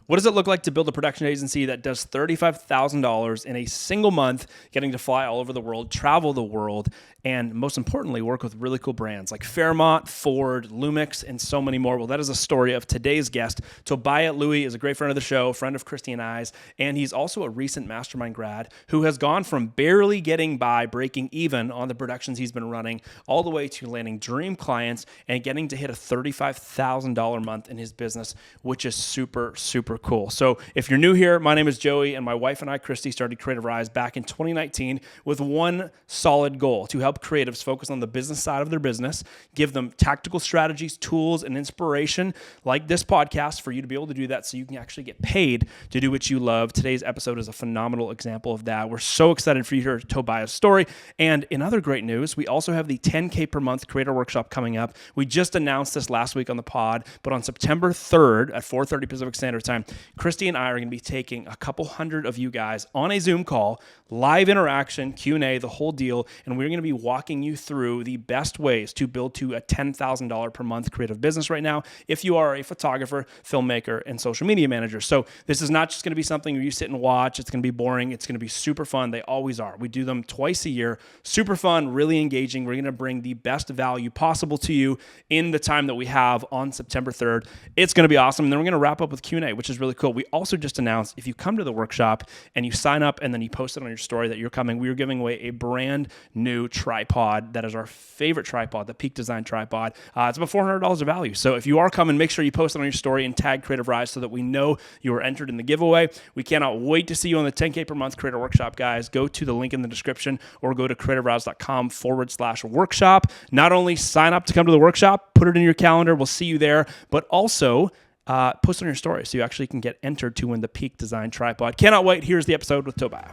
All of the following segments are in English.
What does it look like to build a production agency that does $35,000 in a single month, getting to fly all over the world, travel the world, and most importantly, work with really cool brands like Fairmont, Ford, Lumix, and so many more? Well, that is a story of today's guest. Tobiah Louie is a great friend of the show, friend of Christy and I's, and he's also a recent mastermind grad who has gone from barely getting by, breaking even on the productions he's been running, all the way to landing dream clients and getting to hit a $35,000 month in his business, which is super, super cool. So if you're new here, my name is Joey, and my wife and I, Christy, started Creative Rise back in 2019 with one solid goal: to help creatives focus on the business side of their business, give them tactical strategies, tools, and inspiration like this podcast for you to be able to do that so you can actually get paid to do what you love. Today's episode is a phenomenal example of that. We're so excited for you to hear Tobiah's story. And in other great news, we also have the 10K per month creator workshop coming up. We just announced this last week on the pod, but on September 3rd at 4:30 Pacific Standard Time, Christy and I are going to be taking a couple hundred of you guys on a Zoom call, live interaction, Q&A, the whole deal, and we're going to be walking you through the best ways to build to a $10,000 per month creative business right now if you are a photographer, filmmaker, and social media manager. So this is not just going to be something where you sit and watch. It's going to be boring. It's going to be super fun. They always are. We do them twice a year. Super fun, really engaging. We're going to bring the best value possible to you in the time that we have on September 3rd. It's going to be awesome. And then we're going to wrap up with Q&A, which is really cool. We also just announced if you come to the workshop and you sign up and then you post it on your story that you're coming, we are giving away a brand new tripod that is our favorite tripod, the Peak Design tripod. It's about $400 of value. So if you are coming, make sure you post it on your story and tag Creative Rise so that we know you are entered in the giveaway. We cannot wait to see you on the 10K per month creator workshop, guys. Go to the link in the description or go to creativerise.com/workshop. Not only sign up to come to the workshop, put it in your calendar, we'll see you there, but also post on your story so you actually can get entered to win the Peak Design tripod. Cannot wait. Here's the episode with Tobiah.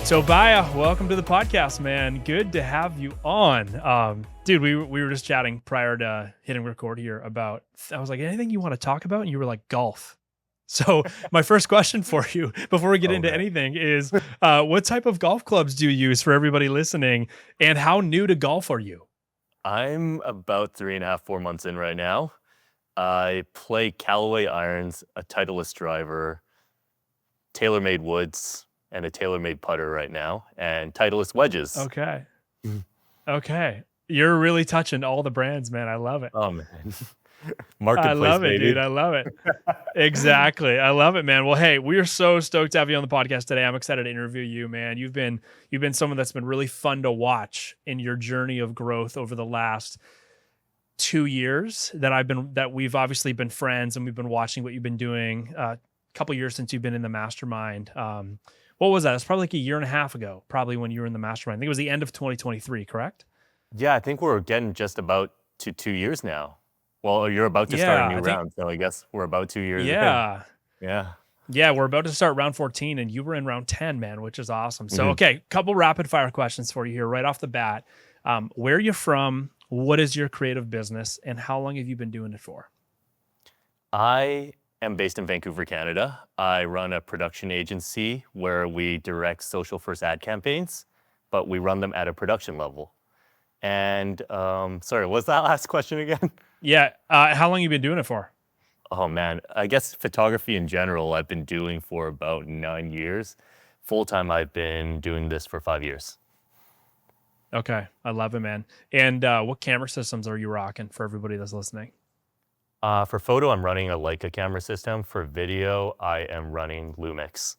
Tobiah, welcome to the podcast, man. Good to have you on. Dude, we were just chatting prior to hitting record here about, I was like, anything you want to talk about? And you were like, golf. So my first question for you before we get into anything is, what type of golf clubs do you use for everybody listening? And how new to golf are you? I'm about 3.5, 4 months in right now. I play Callaway irons, a Titleist driver, TaylorMade woods, and a TaylorMade putter right now, and Titleist wedges. Okay. Okay. You're really touching all the brands, man. I love it. Oh, man. Marketplace, I love it, baby. dude. I love it. Exactly. I love it, man. Well, hey, we are so stoked to have you on the podcast today. I'm excited to interview you, man. You've been someone that's been really fun to watch in your journey of growth over the last 2 years that we've obviously been friends and we've been watching what you've been doing. A couple years since you've been in the mastermind. What was that? It's probably like a year and a half ago, probably when you were in the mastermind. I think it was the end of 2023, correct? Yeah, I think we're getting just about to 2 years now. Well, you're about to start a new round, so I guess we're about 2 years in. Yeah, we're about to start round 14, and you were in round 10, man, which is awesome. So, okay, couple rapid fire questions for you here right off the bat. Where are you from? What is your creative business, and how long have you been doing it for? I am based in Vancouver, Canada. I run a production agency where we direct social first ad campaigns, but we run them at a production level. And sorry, what's that last question again? Yeah, how long have you been doing it for? Oh man, I guess photography in general I've been doing for about 9 years. Full time I've been doing this for 5 years. Okay, I love it, man. And what camera systems are you rocking for everybody that's listening? For photo, I'm running a Leica camera system. For video, I am running Lumix.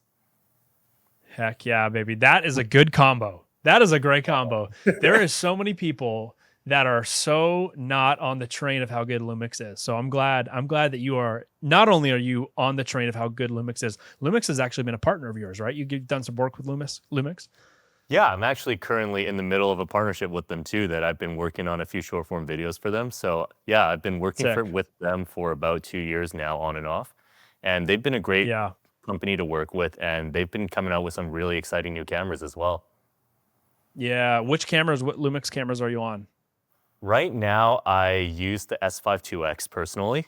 Heck yeah, baby. That is a good combo. That is a great combo. There is so many people that are so not on the train of how good Lumix is. So I'm glad that you are, not only are you on the train of how good Lumix is, Lumix has actually been a partner of yours, right? You've done some work with Lumix? Yeah, I'm actually currently in the middle of a partnership with them too, that I've been working on a few short form videos for them. So yeah, I've been working with them for about 2 years now, on and off. And they've been a great company to work with, and they've been coming out with some really exciting new cameras as well. Yeah, what Lumix cameras are you on? Right now, I use the S5 2X personally.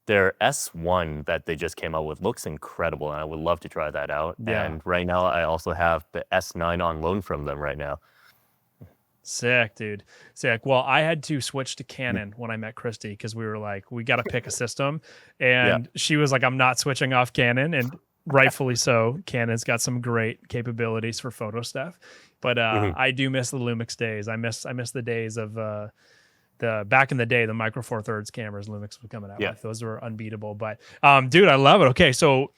Their S1 that they just came out with looks incredible, and I would love to try that out. Yeah. And right now, I also have the S9 on loan from them right now. Sick, dude. Sick. Well, I had to switch to Canon when I met Christy because we were like, we got to pick a system. Yeah. And she was like, I'm not switching off Canon. And rightfully so. Canon's got some great capabilities for photo stuff. But Mhm. I do miss the Lumix days. I miss the days of the back in the day, the Micro Four Thirds cameras Lumix was coming out Yeah. with. Those were unbeatable. But dude, I love it. Okay, so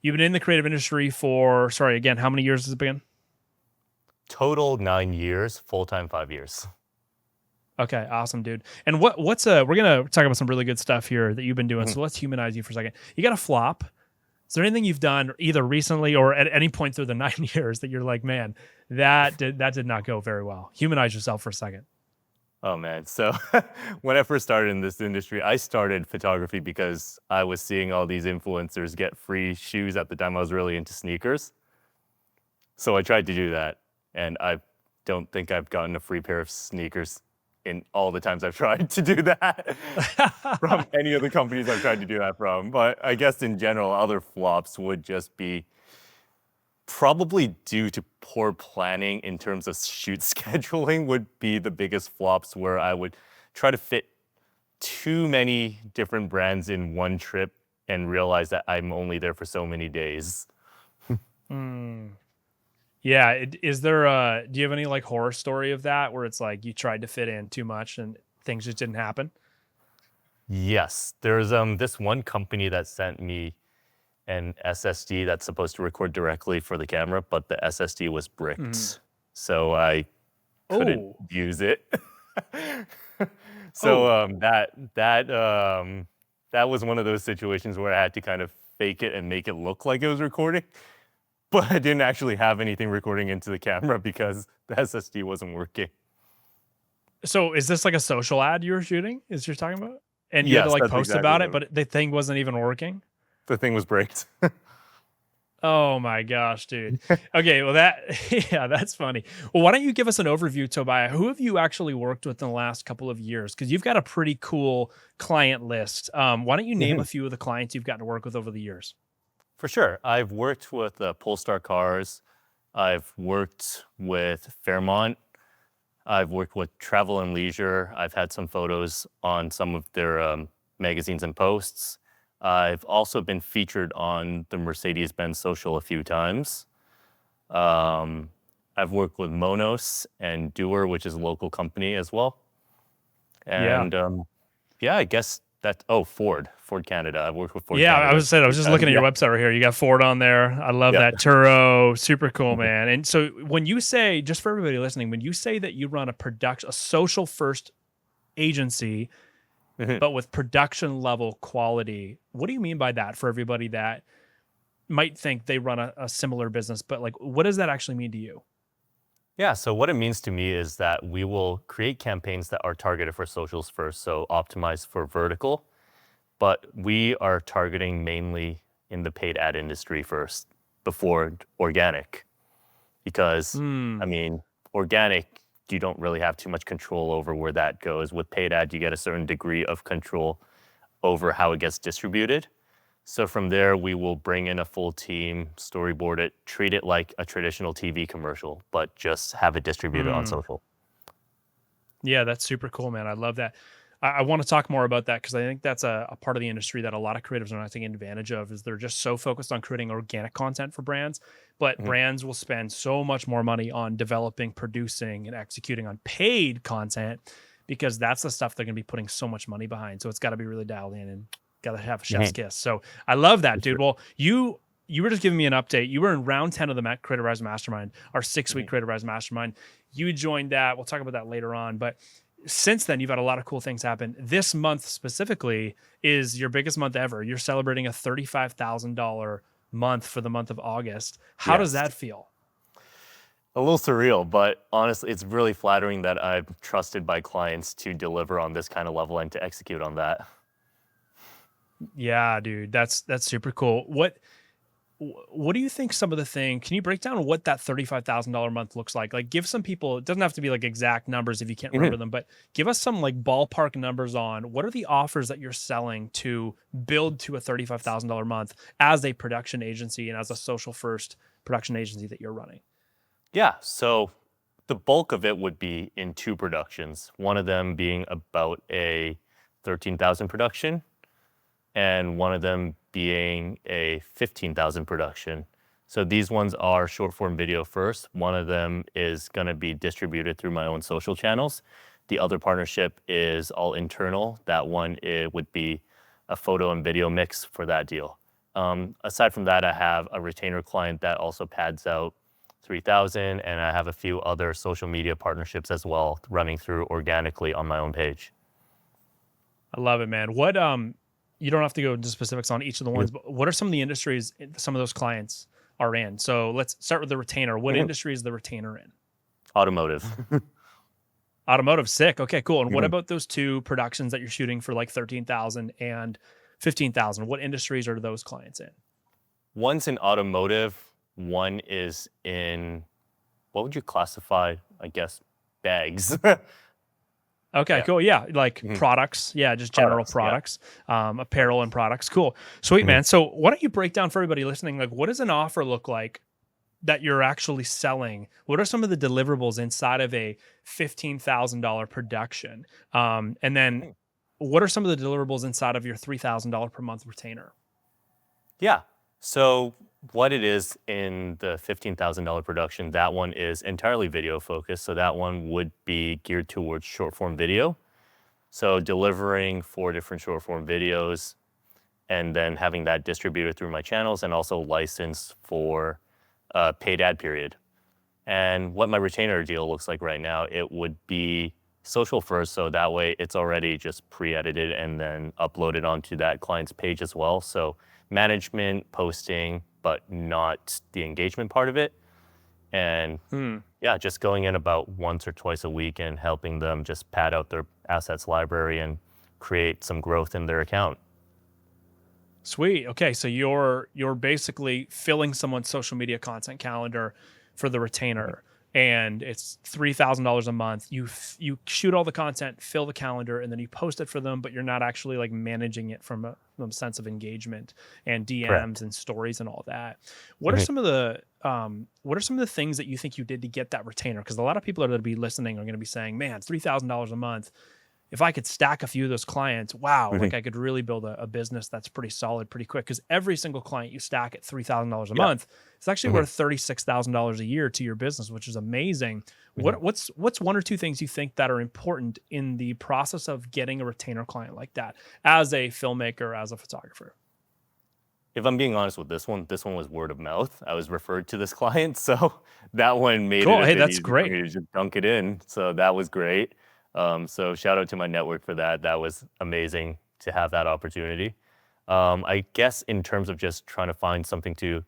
you've been in the creative industry for, sorry, again, how many years has it been? Total 9 years, full-time 5 years. Okay, awesome, dude. And what's we're gonna talk about some really good stuff here that you've been doing. Mhm. So let's humanize you for a second. You got a flop. Is there anything you've done either recently or at any point through the 9 years that you're like, man, that did not go very well? Humanize yourself for a second. Oh man. So when I first started in this industry, I started photography because I was seeing all these influencers get free shoes at the time I was really into sneakers. So I tried to do that. And I don't think I've gotten a free pair of sneakers in all the times I've tried to do that from any of the companies I've tried to do that from. But I guess in general, other flops would just be probably due to poor planning in terms of shoot scheduling would be the biggest flops where I would try to fit too many different brands in one trip and realize that I'm only there for so many days. Mm. Yeah. Is there do you have any like horror story of that where it's like you tried to fit in too much and things just didn't happen? Yes, there's this one company that sent me an SSD that's supposed to record directly for the camera, but the SSD was bricked, so I couldn't Oh. use it. So that was one of those situations where I had to kind of fake it and make it look like it was recording, but I didn't actually have anything recording into the camera because the SSD wasn't working. So is this like a social ad you were shooting? Is you're talking about? And you had to Yes, like that's post exactly about what it, but the thing wasn't even working? the thing was bricked. Oh my gosh, dude. Okay, well yeah, that's funny. Well, why don't you give us an overview, Tobiah? Who have you actually worked with in the last couple of years? Because you've got a pretty cool client list. Why don't you name a few of the clients you've gotten to work with over the years? For sure. I've worked with Polestar Cars. I've worked with Fairmont. I've worked with Travel and Leisure. I've had some photos on some of their magazines and posts. I've also been featured on the Mercedes-Benz Social a few times. I've worked with Monos and Doer, which is a local company as well. Yeah. And yeah, I guess that, Ford Canada. I've worked with Ford Yeah, Canada. I was just looking at your website right here. You got Ford on there. I love Yeah. that. Turo, super cool, man. And so when you say, just for everybody listening, when you say that you run a social first agency, but with production level quality, what do you mean by that for everybody that might think they run a similar business, but like, what does that actually mean to you? Yeah, so what it means to me is that we will create campaigns that are targeted for socials first, so optimized for vertical, but we are targeting mainly in the paid ad industry first before organic. Because, I mean, organic, you don't really have too much control over where that goes. With paid ad, you get a certain degree of control over how it gets distributed. So from there, we will bring in a full team, storyboard it, treat it like a traditional TV commercial, but just have it distributed on social. Yeah, that's super cool, man. I love that. I want to talk more about that because I think that's a part of the industry that a lot of creatives are not taking advantage of is they're just so focused on creating organic content for brands, but brands will spend so much more money on developing, producing, and executing on paid content because that's the stuff they're going to be putting so much money behind. So it's got to be really dialed in and got to have a chef's kiss. So I love that, dude. Well, you were just giving me an update. You were in round 10 of the Creative Rise Mastermind, our 6-week Creative Rise Mastermind. You joined that. We'll talk about that later on, but since then, you've had a lot of cool things happen. This month specifically is your biggest month ever. You're celebrating a $35,000 month for the month of August. How does that feel? A little surreal, but honestly, it's really flattering that I'm trusted by clients to deliver on this kind of level and to execute on that. Yeah, dude, that's super cool. What do you think some of the things, can you break down what that $35,000 month looks like? Like give some people, it doesn't have to be like exact numbers if you can't remember them, but give us some like ballpark numbers on what are the offers that you're selling to build to a $35,000 month as a production agency and as a social first production agency that you're running? Yeah, so The bulk of it would be in 2 productions, one of them being about a 13,000 production, and one of them being a 15,000 production. So these ones are short form video first. One of them is gonna be distributed through my own social channels. The other partnership is all internal. That one, it would be a photo and video mix for that deal. Aside from that, I have a retainer client that also pads out 3,000, and I have a few other social media partnerships as well running through organically on my own page. I love it, man. What you don't have to go into specifics on each of the ones, but what are some of the industries some of those clients are in? So let's start with the retainer. What industry is the retainer in? Automotive. Automotive, sick. Okay, cool. And what about those 2 productions that you're shooting for like 13,000 and 15,000? What industries are those clients in? One's in automotive, one is in, what would you classify, I guess, bags. Okay, Yeah. cool. Yeah, like products. Yeah, just general products, apparel and products. Cool. Sweet, man. So why don't you break down for everybody listening, like what does an offer look like that you're actually selling? What are some of the deliverables inside of a $15,000 production? And then what are some of the deliverables inside of your $3,000 per month retainer? Yeah. So what it is in the $15,000 production, that one is entirely video focused. So that one would be geared towards short form video. So delivering 4 different short form videos and then having that distributed through my channels and also licensed for a paid ad period. And what my retainer deal looks like right now, it would be social first. So that way it's already just pre-edited and then uploaded onto that client's page as well. So management, posting, but not the engagement part of it. And yeah, just going in about once or twice a week and helping them just pad out their assets library and create some growth in their account. Sweet. Okay, so you're basically filling someone's social media content calendar for the retainer, and it's $3,000 a month. You shoot all the content, fill the calendar, and then you post it for them, but you're not actually like managing it from a sense of engagement and DMs Correct. and stories and all that. What are some of the things that you think you did to get that retainer? Because a lot of people are going to be listening are going to be saying, "Man, $3,000 a month. If I could stack a few of those clients, wow, like I could really build a business that's pretty solid pretty quick." Because every single client you stack at $3,000 a month, it's actually worth $36,000 a year to your business, which is amazing. What's 1 or 2 things you think that are important in the process of getting a retainer client like that as a filmmaker, as a photographer? If I'm being honest with this one was word of mouth. I was referred to this client, so that one made Cool. it a Hey, bit that's easy for great. me to just dunk it in. So that was great. So shout out to my network for that. That was amazing to have that opportunity. I guess in terms of just trying to find something to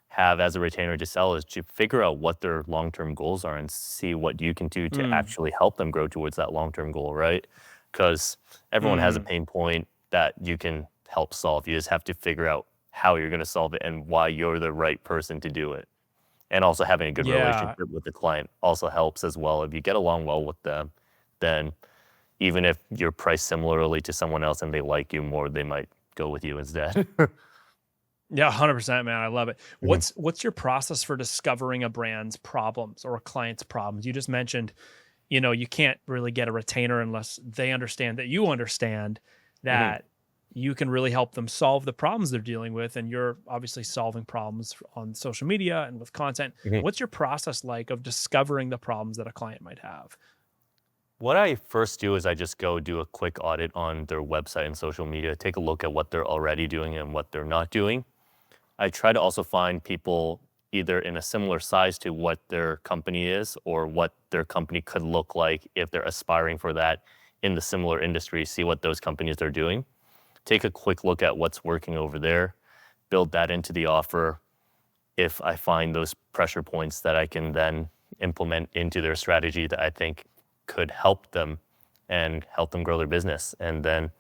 have as a retainer to sell is to figure out what their long-term goals are and see what you can do to actually help them grow towards that long-term goal, right? Because everyone has a pain point that you can help solve. You just have to figure out how you're going to solve it and why you're the right person to do it. And also having a good Yeah. relationship with the client also helps as well. If you get along well with them, then even if you're priced similarly to someone else and they like you more, they might go with you instead. Yeah, 100%, man. I love it. What's your process for discovering a brand's problems or a client's problems? You just mentioned, you can't really get a retainer unless they understand that you understand that you can really help them solve the problems they're dealing with. And you're obviously solving problems on social media and with content. What's your process like of discovering the problems that a client might have? What I first do is I just go do a quick audit on their website and social media, take a look at what they're already doing and what they're not doing. I try to also find people either in a similar size to what their company is or what their company could look like if they're aspiring for that in the similar industry, see what those companies are doing. Take a quick look at what's working over there, build that into the offer. If I find those pressure points that I can then implement into their strategy that I think could help them and help them grow their business. And then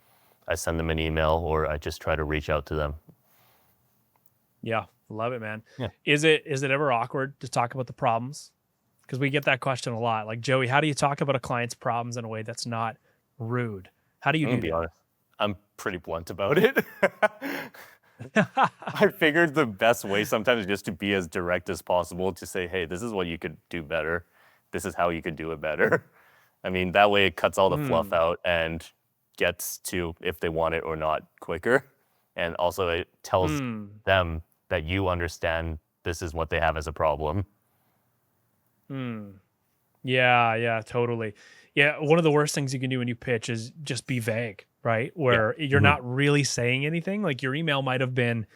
I send them an email or I just try to reach out to them. Yeah, love it, man. Yeah. Is it ever awkward to talk about the problems? Because we get that question a lot. Like, Joey, how do you talk about a client's problems in a way that's not rude? How do you I'm do gonna be that? honest. I'm pretty blunt about it. I figured the best way sometimes is just to be as direct as possible to say, hey, this is what you could do better. this is how you could do it better. I mean, that way it cuts all the fluff out and gets to if they want it or not quicker. And also it tells them that you understand this is what they have as a problem. Yeah, totally. Yeah, one of the worst things you can do when you pitch is just be vague, right? Where you're not really saying anything. Like your email might have been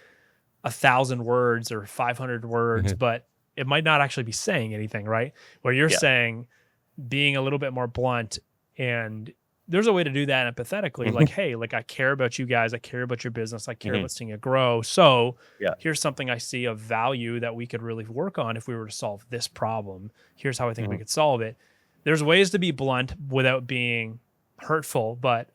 1,000 words or 500 words, but it might not actually be saying anything, right? Where you're saying, being a little bit more blunt, and there's a way to do that empathetically. Like, hey, like I care about you guys. I care about your business. I care about seeing it grow. So here's something I see of value that we could really work on if we were to solve this problem. Here's how I think we could solve it. There's ways to be blunt without being hurtful, but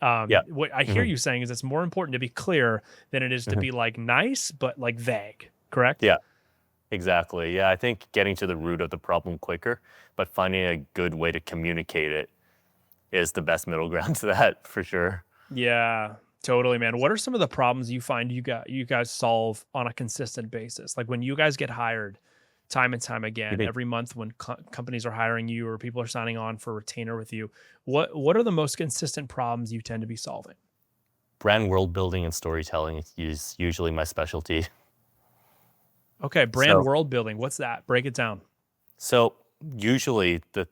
what I hear you saying is it's more important to be clear than it is to be like nice, but like vague, correct? Yeah, exactly. Yeah, I think getting to the root of the problem quicker, but finding a good way to communicate it is the best middle ground to that for sure. Yeah, totally, man. What are some of the problems you find you guys solve on a consistent basis? Like when you guys get hired time and time again, every month when companies are hiring you or people are signing on for a retainer with you, what are the most consistent problems you tend to be solving? Brand world building and storytelling is usually my specialty. Okay, brand world building. What's that? Break it down. So usually the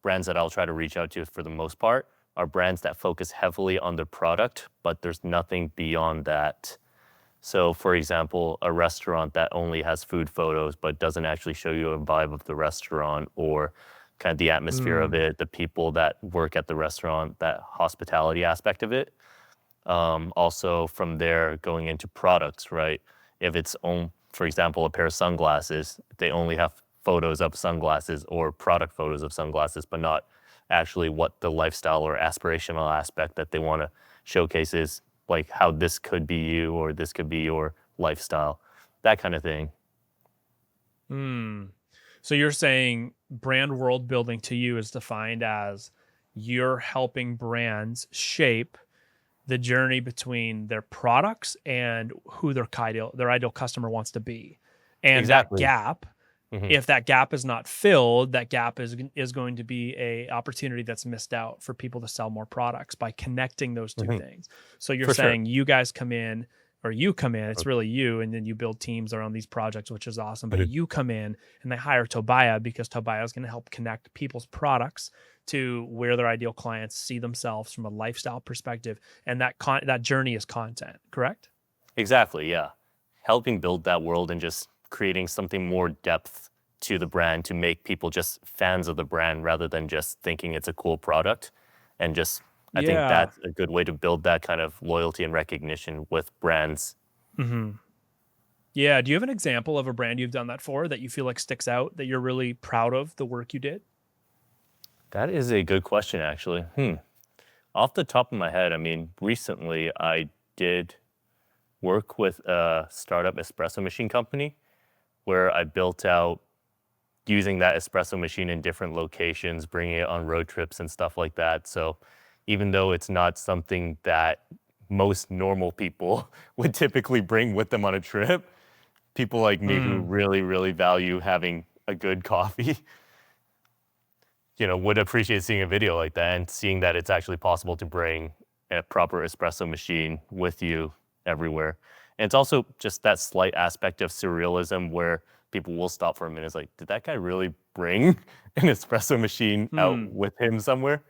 brands that I'll try to reach out to for the most part are brands that focus heavily on the product, but there's nothing beyond that. So for example, a restaurant that only has food photos, but doesn't actually show you a vibe of the restaurant or kind of the atmosphere of it, the people that work at the restaurant, that hospitality aspect of it. Also from there going into products, right? If it's for example, a pair of sunglasses, they only have photos of sunglasses or product photos of sunglasses, but not actually what the lifestyle or aspirational aspect that they want to showcase is, like how this could be you or this could be your lifestyle, that kind of thing. So you're saying brand world building to you is defined as you're helping brands shape the journey between their products and who their ideal customer wants to be. And that gap, if that gap is not filled, that gap is going to be a opportunity that's missed out for people to sell more products by connecting those two things. So you're saying you guys come in, or you come in, it's really you, and then you build teams around these projects, which is awesome. But you come in and they hire Tobiah because Tobiah is going to help connect people's products to where their ideal clients see themselves from a lifestyle perspective. And that journey is content, correct? Exactly, yeah. Helping build that world and just creating something more depth to the brand to make people just fans of the brand rather than just thinking it's a cool product. And just, I think that's a good way to build that kind of loyalty and recognition with brands. Yeah. Do you have an example of a brand you've done that for that you feel like sticks out, that you're really proud of the work you did? That is a good question, actually. Off the top of my head, I mean, recently I did work with a startup espresso machine company where I built out using that espresso machine in different locations, bringing it on road trips and stuff like that. So even though it's not something that most normal people would typically bring with them on a trip, people like me who really, really value having a good coffee, would appreciate seeing a video like that and seeing that it's actually possible to bring a proper espresso machine with you everywhere. And it's also just that slight aspect of surrealism where people will stop for a minute. It's like, did that guy really bring an espresso machine out with him somewhere?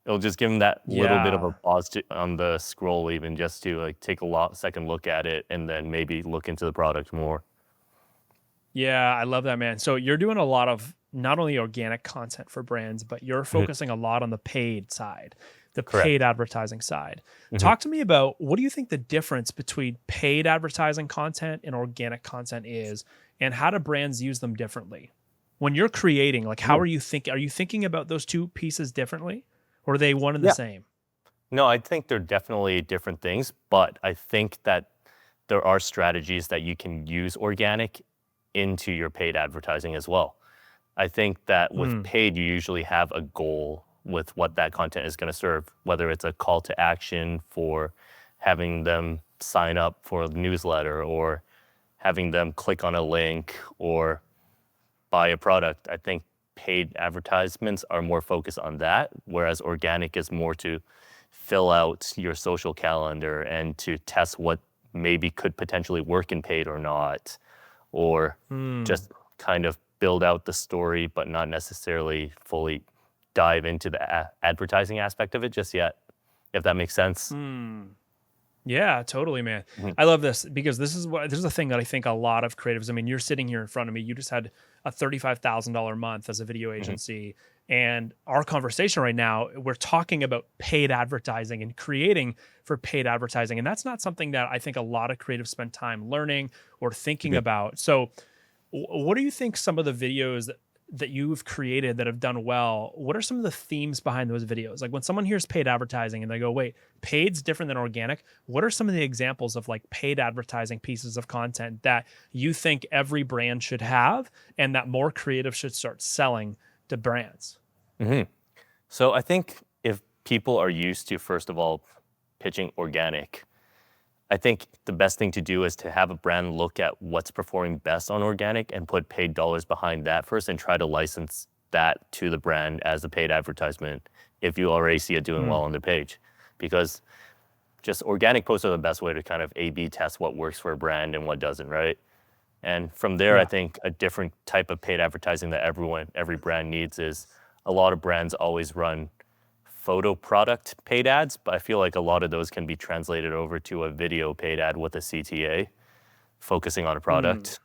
It'll just give him that little bit of a pause on the scroll, even just to like take a second look at it and then maybe look into the product more. Yeah, I love that, man. So you're doing a lot of not only organic content for brands, but you're focusing a lot on the paid side, the paid advertising side. Talk to me about, what do you think the difference between paid advertising content and organic content is, and how do brands use them differently? When you're creating, like, how are you thinking about those two pieces differently, or are they one and the same? No, I think they're definitely different things, but I think that there are strategies that you can use organic into your paid advertising as well. I think that with paid, you usually have a goal with what that content is going to serve, whether it's a call to action for having them sign up for a newsletter or having them click on a link or buy a product. I think paid advertisements are more focused on that, whereas organic is more to fill out your social calendar and to test what maybe could potentially work in paid or not, or just kind of build out the story, but not necessarily fully dive into the advertising aspect of it just yet, if that makes sense. Yeah, totally, man. I love this because this is a thing that I think a lot of creatives, I mean, you're sitting here in front of me, you just had a $35,000 month as a video agency. And our conversation right now, we're talking about paid advertising and creating for paid advertising. And that's not something that I think a lot of creatives spend time learning or thinking about. So what do you think some of the videos that you've created that have done well, what are some of the themes behind those videos? Like when someone hears paid advertising and they go, wait, paid's different than organic. What are some of the examples of like paid advertising pieces of content that you think every brand should have and that more creatives should start selling to brands? So I think if people are used to, first of all, pitching organic, I think the best thing to do is to have a brand look at what's performing best on organic and put paid dollars behind that first and try to license that to the brand as a paid advertisement if you already see it doing well on their page. Because just organic posts are the best way to kind of A/B test what works for a brand and what doesn't, right? And from there, I think a different type of paid advertising that every brand needs is a lot of brands always run photo product paid ads, but I feel like a lot of those can be translated over to a video paid ad with a CTA focusing on a product.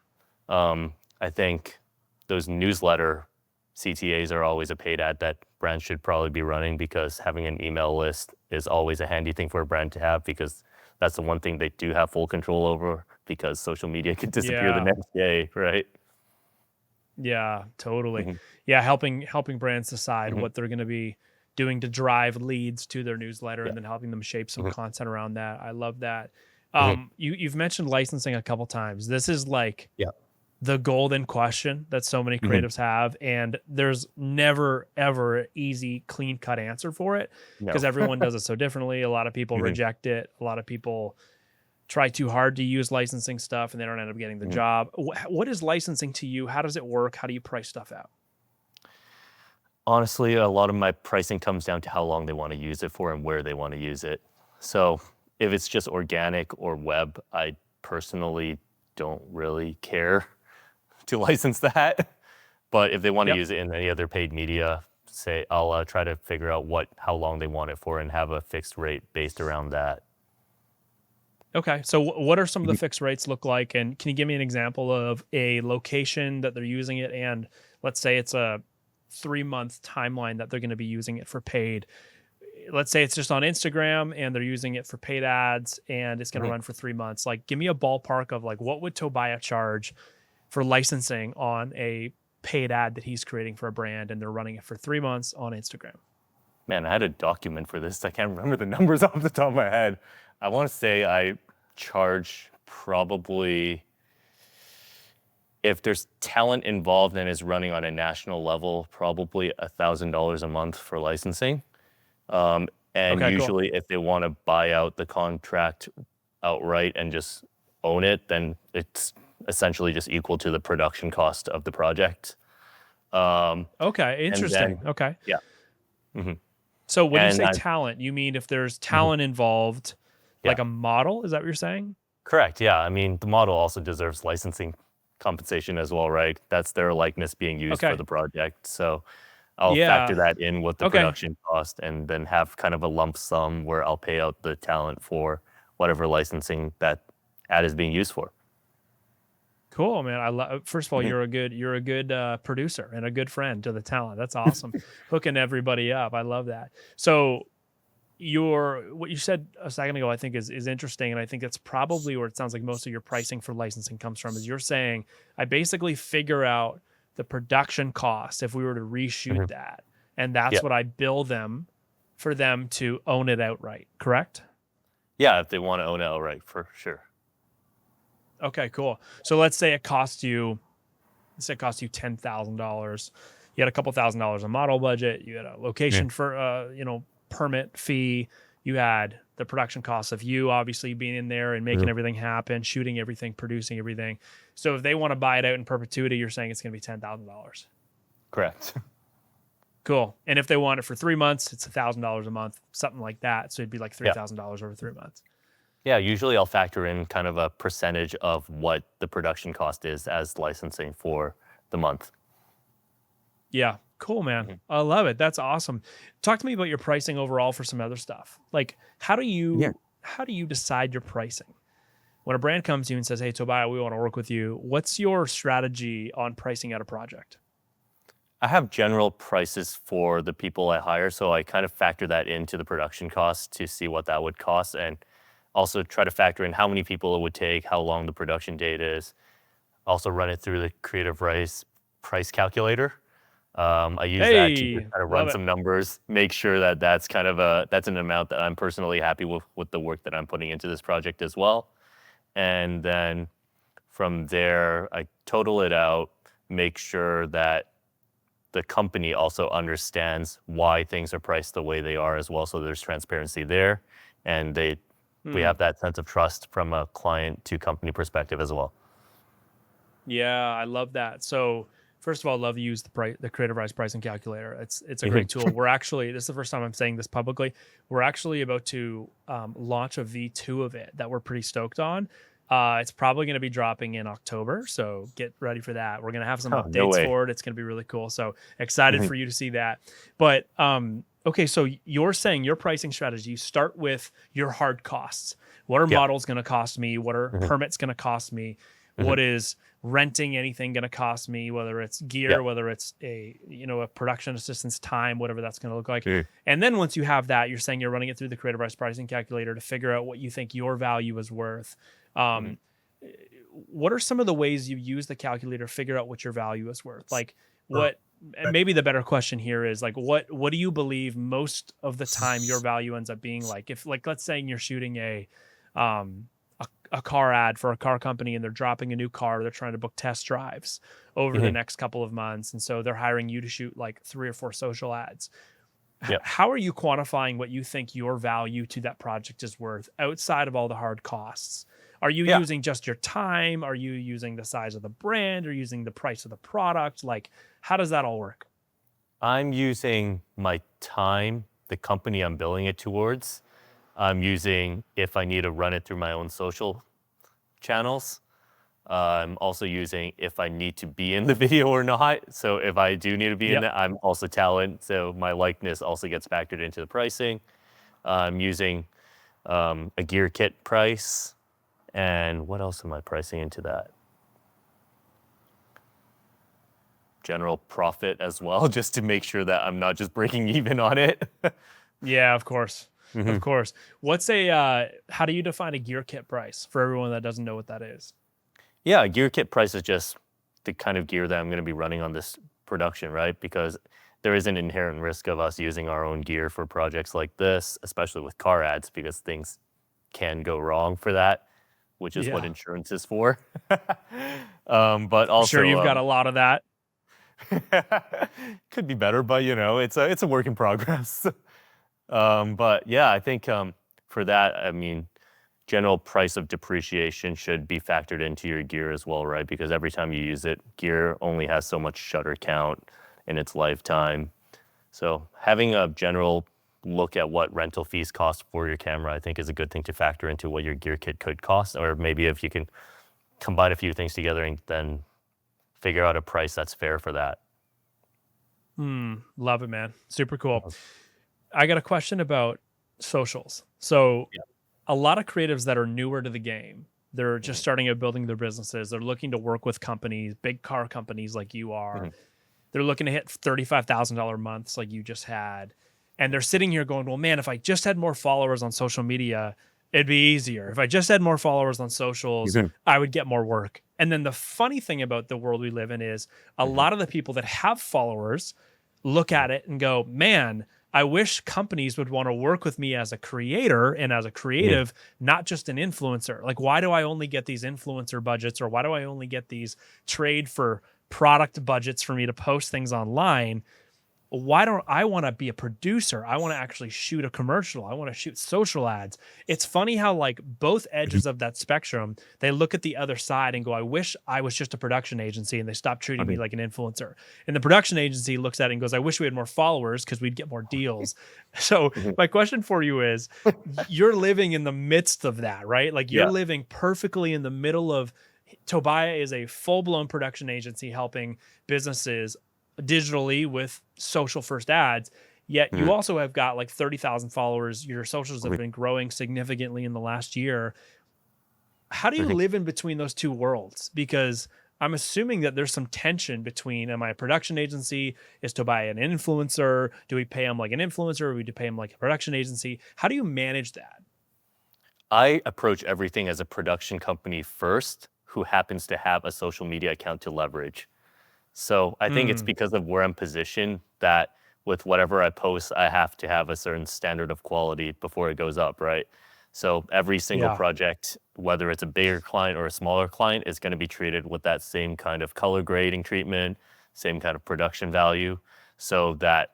I think those newsletter CTAs are always a paid ad that brands should probably be running because having an email list is always a handy thing for a brand to have because that's the one thing they do have full control over because social media can disappear the next day, right? Yeah, totally. Yeah, helping brands decide what they're going to be doing to drive leads to their newsletter and then helping them shape some content around that. I love that. You've mentioned licensing a couple times. This is like the golden question that so many creatives have, and there's never ever an easy clean cut answer for it because everyone does it so differently. A lot of people reject it. A lot of people try too hard to use licensing stuff and they don't end up getting the job. What is licensing to you? How does it work? How do you price stuff out? Honestly, a lot of my pricing comes down to how long they want to use it for and where they want to use it. So if it's just organic or web, I personally don't really care to license that. But if they want to use it in any other paid media, say I'll try to figure out how long they want it for and have a fixed rate based around that. Okay, so what are some of the fixed rates look like? And can you give me an example of a location that they're using it? And let's say it's a 3-month timeline that they're going to be using it for paid. Let's say it's just on Instagram and they're using it for paid ads and it's going to run for 3 months. Like, give me a ballpark of like, what would Tobiah charge for licensing on a paid ad that he's creating for a brand and they're running it for 3 months on Instagram? Man, I had a document for this. I can't remember the numbers off the top of my head. I want to say I charge probably, if there's talent involved and is running on a national level, probably $1,000 a month for licensing. And usually if they want to buy out the contract outright and just own it, then it's essentially just equal to the production cost of the project. Okay, interesting. Okay. Yeah. So when you say talent, you mean if there's talent involved, like a model? Is that what you're saying? Correct. Yeah. I mean, the model also deserves licensing compensation as well, right? That's their likeness being used for the project. So I'll factor that in with the production cost and then have kind of a lump sum where I'll pay out the talent for whatever licensing that ad is being used for. Cool, man. I love. First of all, you're a good producer and a good friend to the talent. That's awesome. Hooking everybody up. I love that. So what you said a second ago, I think is interesting. And I think that's probably where it sounds like most of your pricing for licensing comes from is you're saying, I basically figure out the production cost if we were to reshoot that. And that's what I bill them for them to own it outright. Correct? Yeah. If they want to own it outright, for sure. Okay, cool. So let's say it costs you $10,000. You had a couple $1,000s a model budget. You had a location for permit fee. You had the production costs of you obviously being in there and making everything happen, shooting everything, producing everything. So if they want to buy it out in perpetuity, you're saying it's going to be $10,000. Correct. Cool. And if they want it for 3 months, it's $1,000 a month, something like that. So it'd be like $3,000 over 3 months. Yeah, usually I'll factor in kind of a percentage of what the production cost is as licensing for the month. Yeah. Cool, man. I love it. That's awesome. Talk to me about your pricing overall for some other stuff. Like, how do you decide your pricing? When a brand comes to you and says, "Hey, Tobiah, we want to work with you," what's your strategy on pricing out a project? I have general prices for the people I hire, so I kind of factor that into the production cost to see what that would cost, and also try to factor in how many people it would take, how long the production date is. Also run it through the Creative Rice price calculator. I use that to just kind of run some numbers, make sure that that's an amount that I'm personally happy with the work that I'm putting into this project as well. And then from there, I total it out, make sure that the company also understands why things are priced the way they are as well. So there's transparency there, and we have that sense of trust from a client to company perspective as well. Yeah, I love that. So first of all, I love to use the Creative Rise pricing calculator. It's a great tool. This is the first time I'm saying this publicly. We're actually about to launch a V2 of it that we're pretty stoked on. It's probably going to be dropping in October, so get ready for that. We're going to have some updates for it. It's going to be really cool. So excited for you to see that. But okay, so you're saying your pricing strategy, you start with your hard costs. What are models going to cost me? What are permits going to cost me? What is renting anything going to cost me, whether it's gear, whether it's a production assistant's time, whatever that's going to look like. And then once you have that, you're saying you're running it through the Creative Rice pricing calculator to figure out what you think your value is worth. What are some of the ways you use the calculator to figure out what your value is worth? Like and maybe the better question here is like, what do you believe most of the time your value ends up being like? If like, let's say you're shooting a car ad for a car company and they're dropping a new car, they're trying to book test drives over the next couple of months. And so they're hiring you to shoot like 3 or 4 social ads. How are you quantifying what you think your value to that project is worth outside of all the hard costs? Are you using just your time? Are you using the size of the brand or using the price of the product? Like, how does that all work? I'm using my time, the company I'm billing it towards. I'm using if I need to run it through my own social channels. I'm also using if I need to be in the video or not. So if I do need to be in it, I'm also talent. So my likeness also gets factored into the pricing. I'm using a gear kit price. And what else am I pricing into that? General profit as well, just to make sure that I'm not just breaking even on it. Yeah, of course. Of course. How do you define a gear kit price for everyone that doesn't know what that is? Yeah, a gear kit price is just the kind of gear that I'm going to be running on this production, right? Because there is an inherent risk of us using our own gear for projects like this, especially with car ads, because things can go wrong for that, which is what insurance is for. But also, sure, you've got a lot of that. Could be better, but it's a work in progress. But yeah, I think for that, I mean, general price of depreciation should be factored into your gear as well, right? Because every time you use it, gear only has so much shutter count in its lifetime. So having a general look at what rental fees cost for your camera, I think is a good thing to factor into what your gear kit could cost, or maybe if you can combine a few things together and then figure out a price that's fair for that. Love it, man. Super cool. I got a question about socials. So a lot of creatives that are newer to the game, they're just starting out building their businesses. They're looking to work with companies, big car companies like you are. They're looking to hit $35,000 months like you just had. And they're sitting here going, well, man, if I just had more followers on social media, it'd be easier. If I just had more followers on socials, I would get more work. And then the funny thing about the world we live in is a lot of the people that have followers look at it and go, man, I wish companies would want to work with me as a creator and as a creative, not just an influencer. Like, why do I only get these influencer budgets, or why do I only get these trade for product budgets for me to post things online? why don't I want to be a producer? I want to actually shoot a commercial. I want to shoot social ads. It's funny how like both edges of that spectrum, they look at the other side and go, I wish I was just a production agency, and they stop treating me like an influencer. And the production agency looks at it and goes, I wish we had more followers because we'd get more deals. So my question for you is, you're living in the midst of that, right? Like you're living perfectly in the middle of, Tobiah is a full-blown production agency helping businesses digitally with social first ads, yet you also have got like 30,000 followers. Your socials have been growing significantly in the last year. How do you live in between those two worlds? Because I'm assuming that there's some tension between, am I a production agency? Is Tobiah an influencer? Do we pay him like an influencer, or do we pay him like a production agency? How do you manage that? I approach everything as a production company first, who happens to have a social media account to leverage. So I think it's because of where I'm positioned that with whatever I post, I have to have a certain standard of quality before it goes up, right? So every single project, whether it's a bigger client or a smaller client, is going to be treated with that same kind of color grading treatment, same kind of production value. So that,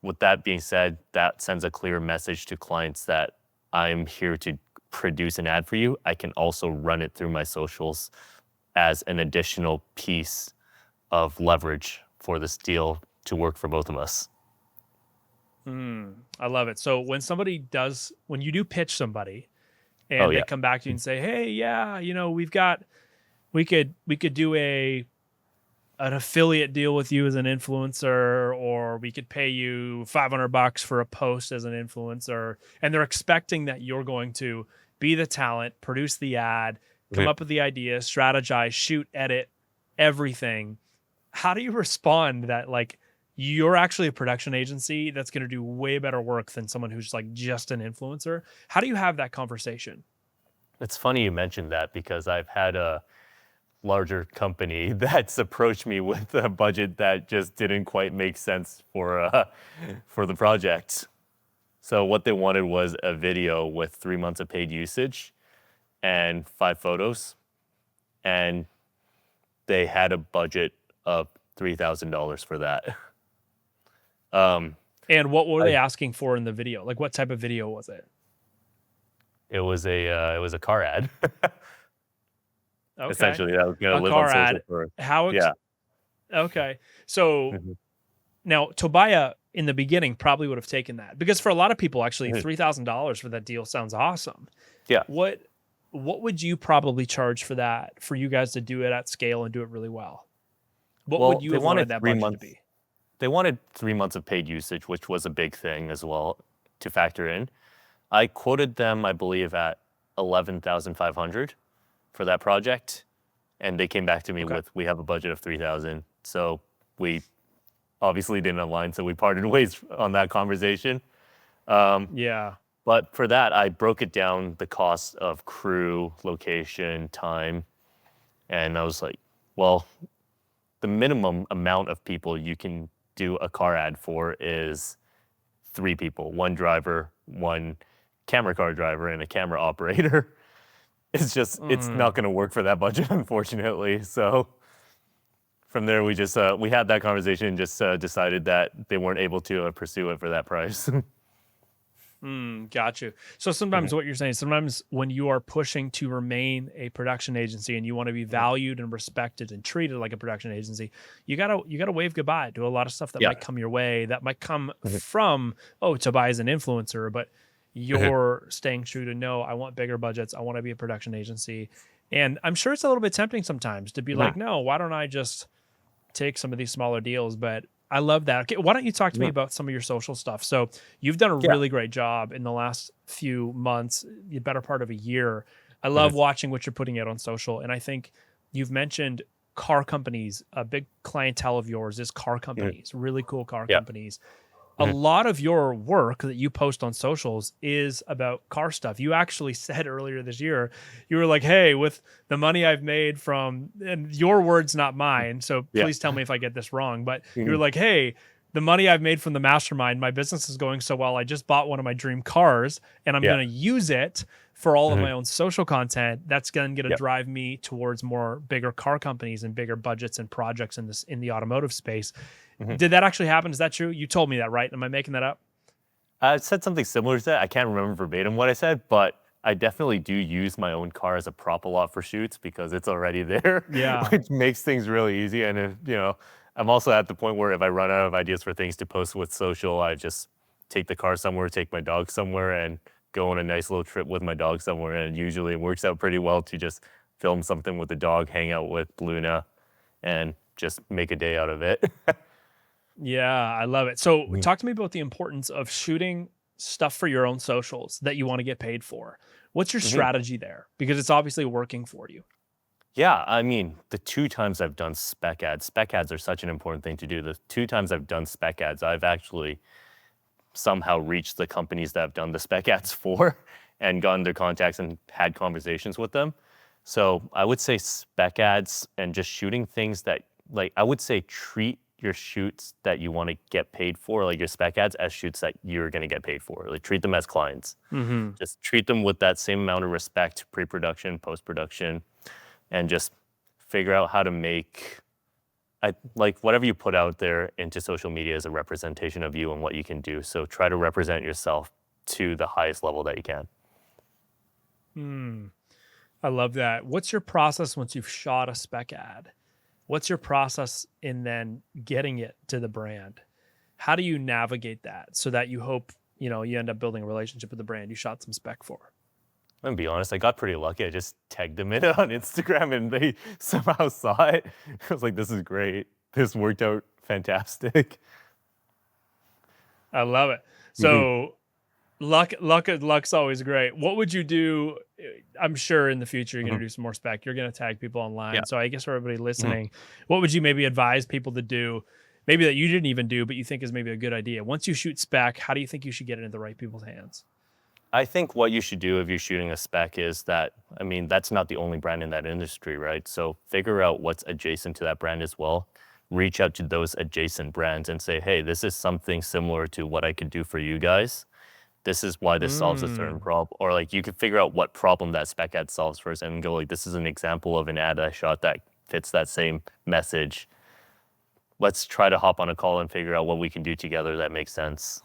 with that being said, that sends a clear message to clients that I'm here to produce an ad for you. I can also run it through my socials as an additional piece of leverage for this deal to work for both of us. I love it. So when you do pitch somebody and they come back to you and say, hey, you know, we could do an affiliate deal with you as an influencer, or we could pay you $500 for a post as an influencer. And they're expecting that you're going to be the talent, produce the ad, come up with the idea, strategize, shoot, edit, everything. How do you respond that like you're actually a production agency that's going to do way better work than someone who's like just an influencer? How do you have that conversation? It's funny you mentioned that, because I've had a larger company that's approached me with a budget that just didn't quite make sense for the project. So what they wanted was a video with 3 months of paid usage and 5 photos. And they had a budget of $3,000 for that. And what were they asking for in the video? Like what type of video was it? It was a car ad. Okay. Essentially, that was going to live on social for. Okay. So now Tobiah in the beginning probably would have taken that, because for a lot of people, actually $3,000 for that deal sounds awesome. Yeah. What would you probably charge for that, for you guys to do it at scale and do it really well? What would you have wanted that budget to be? They wanted 3 months of paid usage, which was a big thing as well to factor in. I quoted them, I believe, at $11,500 for that project, and they came back to me with, we have a budget of $3,000. So we obviously didn't align, so we parted ways on that conversation. But for that, I broke it down, the cost of crew, location, time, and I was like, well, the minimum amount of people you can do a car ad for is 3 people, 1 driver, 1 camera car driver, and a camera operator. It's just, it's not going to work for that budget, unfortunately. So from there, we just, we had that conversation and just decided that they weren't able to pursue it for that price. Got you. So sometimes what you're saying, sometimes when you are pushing to remain a production agency and you want to be valued and respected and treated like a production agency, you gotta wave goodbye to a lot of stuff that might come your way, that might come from, Tobiah's an influencer, but you're staying true to, no, I want bigger budgets. I want to be a production agency. And I'm sure it's a little bit tempting sometimes to be like, no, why don't I just take some of these smaller deals? But I love that. Okay, why don't you talk to me about some of your social stuff? So you've done a really great job in the last few months, the better part of a year. I love watching what you're putting out on social. And I think you've mentioned car companies. A big clientele of yours is car companies, really cool car companies. A lot of your work that you post on socials is about car stuff. You actually said earlier this year, you were like, hey, with the money I've made from, and your words, not mine, so please tell me if I get this wrong, but you were like, hey, the money I've made from the mastermind, my business is going so well, I just bought one of my dream cars, and I'm going to use it for all of my own social content. That's going to drive me towards more bigger car companies and bigger budgets and projects in the automotive space. Did that actually happen? Is that true? You told me that, right? Am I making that up? I said something similar to that. I can't remember verbatim what I said, but I definitely do use my own car as a prop a lot for shoots because it's already there, Yeah. which makes things really easy. And if, I'm also at the point where if I run out of ideas for things to post with social, I just take the car somewhere, take my dog somewhere, and go on a nice little trip with my dog somewhere. And usually it works out pretty well to just film something with the dog, hang out with Luna, and just make a day out of it. Yeah, I love it. So talk to me about the importance of shooting stuff for your own socials that you want to get paid for. What's your strategy there? Because it's obviously working for you. Yeah, I mean, the 2 times I've done spec ads are such an important thing to do. The 2 times I've done spec ads, I've actually somehow reached the companies that I've done the spec ads for and gotten their contacts and had conversations with them. So I would say spec ads and just shooting things that, like, I would say treat your shoots that you want to get paid for, like your spec ads, as shoots that you're going to get paid for. Like, treat them as clients. Just treat them with that same amount of respect, pre-production, post-production, and just figure out how to make, like, whatever you put out there into social media is a representation of you and what you can do. So try to represent yourself to the highest level that you can. I love that. What's your process once you've shot a spec ad? What's your process in then getting it to the brand? How do you navigate that so that you hope, you end up building a relationship with the brand you shot some spec for? I'm gonna be honest, I got pretty lucky. I just tagged them in it on Instagram and they somehow saw it. I was like, this is great. This worked out fantastic. I love it. So luck's always great. What would you do? I'm sure in the future you're going to do some more spec. You're going to tag people online. Yeah. So I guess for everybody listening, what would you maybe advise people to do? Maybe that you didn't even do, but you think is maybe a good idea. Once you shoot spec, how do you think you should get it into the right people's hands? I think what you should do if you're shooting a spec is that, I mean, that's not the only brand in that industry, right? So figure out what's adjacent to that brand as well. Reach out to those adjacent brands and say, hey, this is something similar to what I could do for you guys. This is why this solves a certain problem. Or like you could figure out what problem that spec ad solves first and go like, this is an example of an ad I shot that fits that same message. Let's try to hop on a call and figure out what we can do together that makes sense.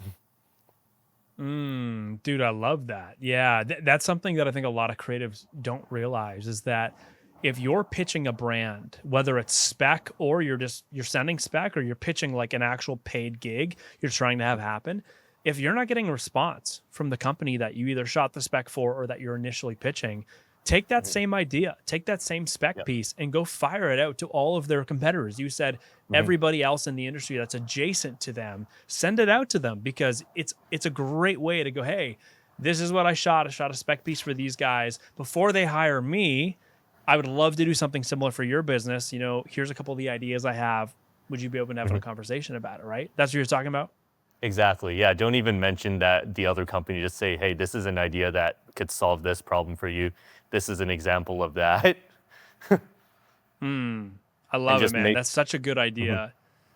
Dude, I love that. Yeah, that's something that I think a lot of creatives don't realize is that if you're pitching a brand, whether it's spec or you're sending spec or you're pitching like an actual paid gig you're trying to have happen, if you're not getting a response from the company that you either shot the spec for or that you're initially pitching, take that same idea, take that same spec piece and go fire it out to all of their competitors. You said everybody else in the industry that's adjacent to them, send it out to them because it's a great way to go, hey, this is what I shot. I shot a spec piece for these guys. Before they hire me, I would love to do something similar for your business. Here's a couple of the ideas I have. Would you be open to having a conversation about it, right? That's what you're talking about? Exactly. Yeah. Don't even mention that the other company. Just say, hey, this is an idea that could solve this problem for you. This is an example of that. I love it, man. That's such a good idea.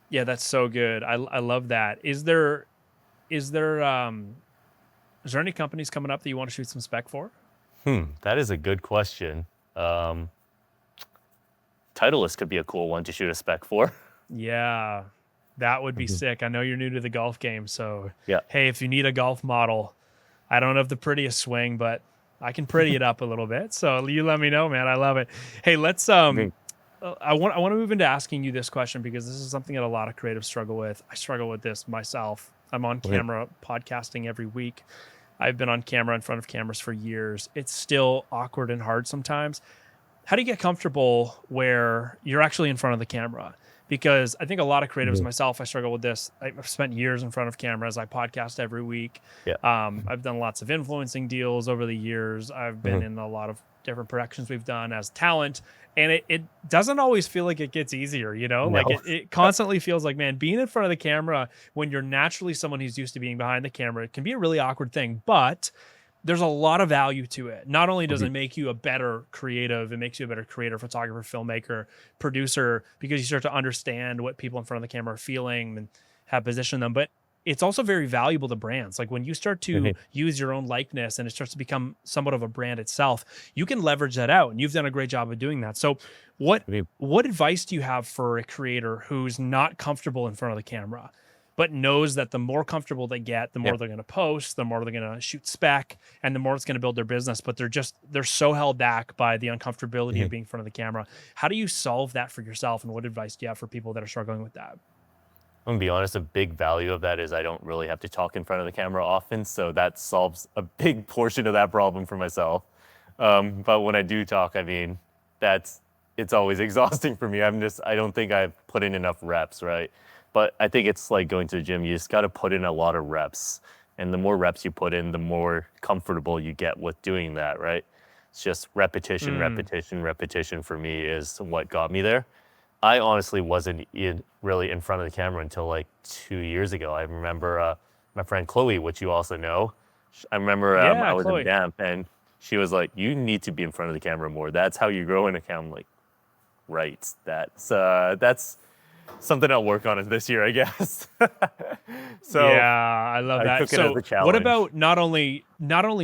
Yeah, that's so good. I love that. Is there any companies coming up that you want to shoot some spec for? That is a good question. Titleist could be a cool one to shoot a spec for. Yeah, that would be sick. I know you're new to the golf game, so yeah. Hey, if you need a golf model, I don't have the prettiest swing, but I can pretty it up a little bit. So you let me know, man. I love it. Hey, let's I want to move into asking you this question because this is something that a lot of creatives struggle with. I struggle with this myself. I'm on camera podcasting every week. I've been on camera in front of cameras for years. It's still awkward and hard sometimes. How do you get comfortable where you're actually in front of the camera? Because I think a lot of creatives, myself, I struggle with this. I've spent years in front of cameras. I podcast every week. Yeah. I've done lots of influencing deals over the years. I've been in a lot of different productions we've done as talent. And it doesn't always feel like it gets easier, No. Like it constantly feels like, man, being in front of the camera when you're naturally someone who's used to being behind the camera, it can be a really awkward thing. But there's a lot of value to it. Not only does it make you a better creative, it makes you a better creator, photographer, filmmaker, producer, because you start to understand what people in front of the camera are feeling and have positioned them. But it's also very valuable to brands. Like when you start to use your own likeness and it starts to become somewhat of a brand itself, you can leverage that out. And you've done a great job of doing that. So what advice do you have for a creator who's not comfortable in front of the camera, but knows that the more comfortable they get, the more they're going to post, the more they're going to shoot spec, and the more it's going to build their business. But they're so held back by the uncomfortability of being in front of the camera. How do you solve that for yourself? And what advice do you have for people that are struggling with that? I'm gonna be honest, a big value of that is I don't really have to talk in front of the camera often. So that solves a big portion of that problem for myself. But when I do talk, I mean, it's always exhausting for me. I don't think I've put in enough reps, right? But I think it's like going to the gym. You just got to put in a lot of reps. And the more reps you put in, the more comfortable you get with doing that, right? It's just repetition for me is what got me there. I honestly wasn't really in front of the camera until like 2 years ago. I remember my friend Chloe, which you also know. I remember I was in Banff and she was like, you need to be in front of the camera more. That's how you grow in a camera. I'm like, right. That's something I'll work on this year, I guess. So yeah, I love that. So what about not only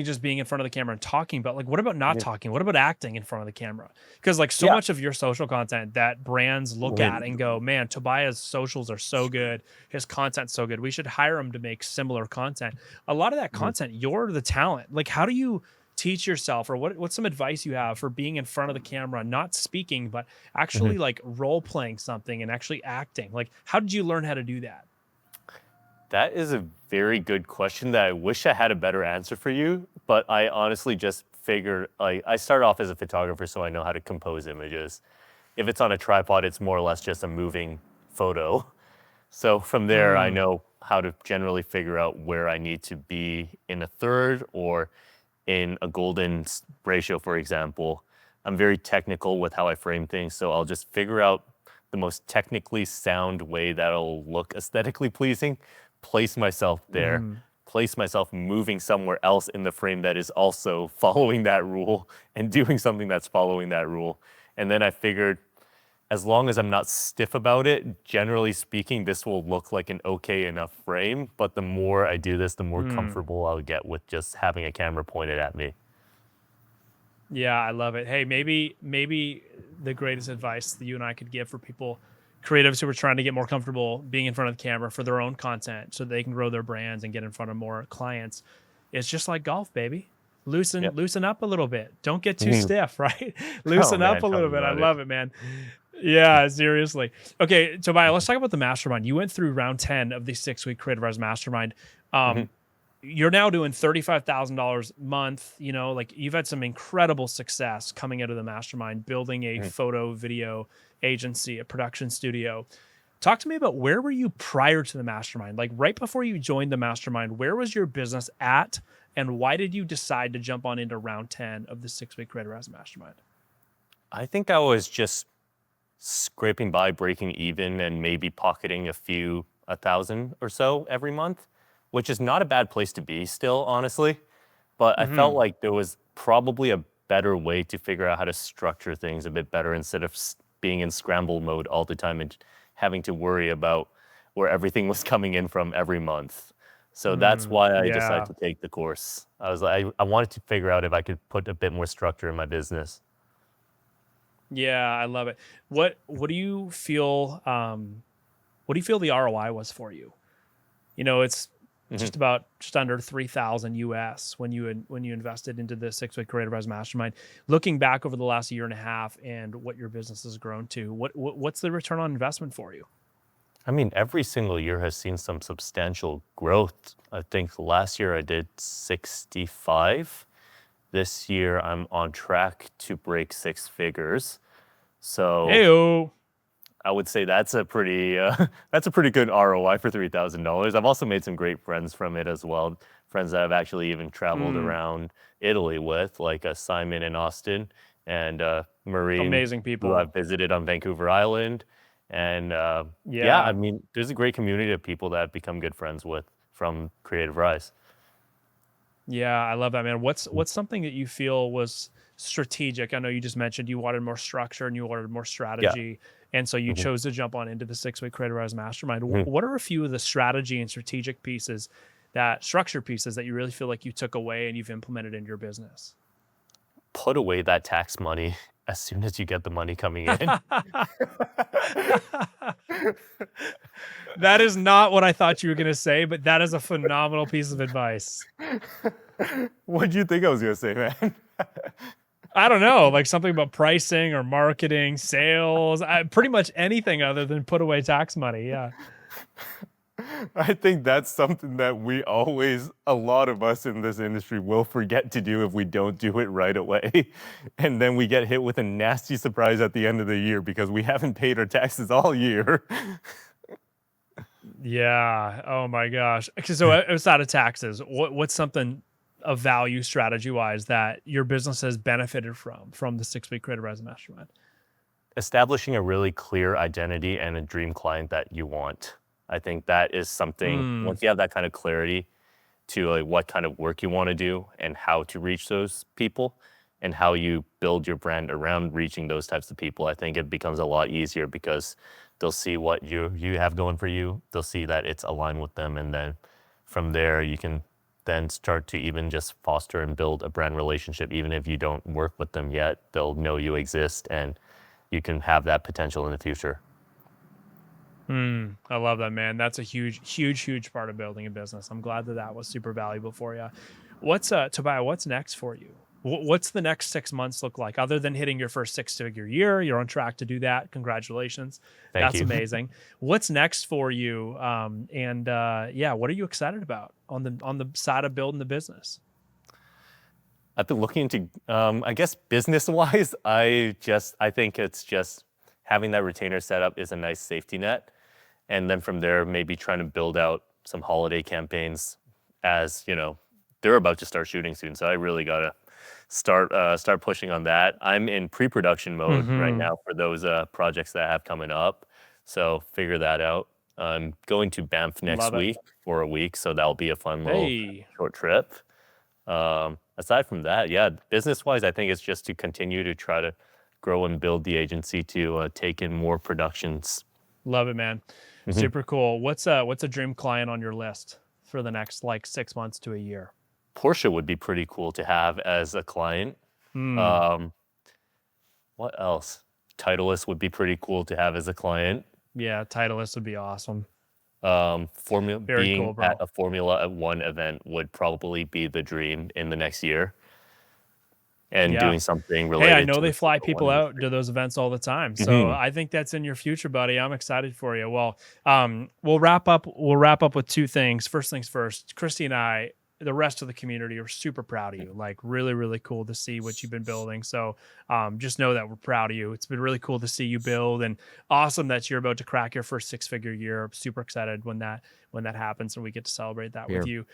just being in front of the camera and talking, but like, what about not talking? What about acting in front of the camera? Because like so much of your social content that brands look at and go, man, Tobiah's socials are so good. His content's so good. We should hire him to make similar content. A lot of that content, you're the talent. Like, how do you teach yourself, or what's some advice you have for being in front of the camera, not speaking, but actually like role playing something and actually acting? Like, how did you learn how to do that? That is a very good question that I wish I had a better answer for you, but I honestly just figured, like, I started off as a photographer, so I know how to compose images. If it's on a tripod, it's more or less just a moving photo. So from there, I know how to generally figure out where I need to be in a third or in a golden ratio, for example. I'm very technical with how I frame things, so I'll just figure out the most technically sound way that'll look aesthetically pleasing, place myself there, place myself moving somewhere else in the frame that is also following that rule and doing something that's following that rule. And then I figured, as long as I'm not stiff about it, generally speaking, this will look like an okay enough frame. But the more I do this, the more comfortable I'll get with just having a camera pointed at me. Yeah, I love it. Hey, maybe the greatest advice that you and I could give for people, creatives who are trying to get more comfortable being in front of the camera for their own content so they can grow their brands and get in front of more clients, it's just like golf, baby. Loosen up a little bit. Don't get too stiff, right? Loosen up a little bit. I love it, man. Yeah, seriously. Okay, Tobiah, let's talk about the mastermind. You went through round 10 of the 6-week Creative Rise Mastermind. You're now doing $35,000 a month. You know, like, you've had some incredible success coming out of the mastermind, building a photo, video agency, a production studio. Talk to me about, where were you prior to the mastermind? Like, right before you joined the mastermind, where was your business at? And why did you decide to jump on into round 10 of the 6-week Creative Rise Mastermind? I think I was just scraping by, breaking even, and maybe pocketing a thousand or so every month, which is not a bad place to be still, honestly. But I felt like there was probably a better way to figure out how to structure things a bit better instead of being in scramble mode all the time and having to worry about where everything was coming in from every month. So that's why I decided to take the course. I was like, I wanted to figure out if I could put a bit more structure in my business. Yeah, I love it. What do you feel? What do you feel the ROI was for you? You know, it's just under 3,000 US when you invested into the 6-week Creative Rise Mastermind. Looking back over the last year and a half and what your business has grown to, what's the return on investment for you? I mean, every single year has seen some substantial growth. I think last year I did 65. This year I'm on track to break 6 figures. So Heyo. I would say that's a pretty good ROI for $3,000. I've also made some great friends from it as well. Friends that I've actually even traveled around Italy with, like Simon in Austin and Maureen, amazing people who I've visited on Vancouver Island. And I mean, there's a great community of people that I've become good friends with from Creative Rise. Yeah, I love that, man. What's something that you feel was strategic. I know you just mentioned you wanted more structure and you wanted more Yeah. strategy. And so you Mhm. chose to jump on into the 6-week Creative Rise Mastermind. Mhm. What are a few of the strategy and strategic pieces, that structure pieces that you really feel like you took away and you've implemented in your business? Put away that tax money as soon as you get the money coming in. That is not what I thought you were going to say, but that is a phenomenal piece of advice. What do you think I was gonna say, man? I don't know, like something about pricing or marketing, sales, pretty much anything other than put away tax money. Yeah. I think that's something that a lot of us in this industry will forget to do if we don't do it right away. And then we get hit with a nasty surprise at the end of the year because we haven't paid our taxes all year. Yeah. Oh my gosh. Okay, so outside of taxes, what's something of value strategy wise that your business has benefited from the 6-week Creative Rise Mastermind? Establishing a really clear identity and a dream client that you want. I think that is something, once you have that kind of clarity to like what kind of work you want to do and how to reach those people and how you build your brand around reaching those types of people, I think it becomes a lot easier because they'll see what you have going for you. They'll see that it's aligned with them. And then from there, you can then start to even just foster and build a brand relationship. Even if you don't work with them yet, they'll know you exist and you can have that potential in the future. I love that, man. That's a huge part of building a business. I'm glad that was super valuable for you. What's Tobiah, what's next for you? What's the next 6 months look like other than hitting your first 6-figure year? You're on track to do that. Congratulations. Thank That's you. amazing. What's next for you? Yeah, what are you excited about on the side of building the business? I've been looking into, I guess, business-wise, I think it's just having that retainer set up is a nice safety net. And then from there, maybe trying to build out some holiday campaigns as, they're about to start shooting soon. So I really got to start pushing on that. I'm in pre-production mode right now for those projects that I have coming up. So figure that out. I'm going to Banff next week for a week. So that'll be a fun little short trip. Aside from that, yeah, business-wise, I think it's just to continue to try to grow and build the agency to take in more productions. Love it, man. Super cool. What's a dream client on your list for the next 6 months to a year? Porsche would be pretty cool to have as a client. What else? Titleist would be pretty cool to have as a client. Yeah, Titleist would be awesome. Being cool, at a Formula One event would probably be the dream in the next year. And doing something related. Hey, I know they fly people out to those events all the time. So I think that's in your future, buddy. I'm excited for you. Well, we'll wrap up with two things. First things first, Christy and I, the rest of the community are super proud of you. Like really, really cool to see what you've been building. So just know that we're proud of you. It's been really cool to see you build, and awesome that you're about to crack your first 6-figure year. I'm super excited when that happens and we get to celebrate that with you.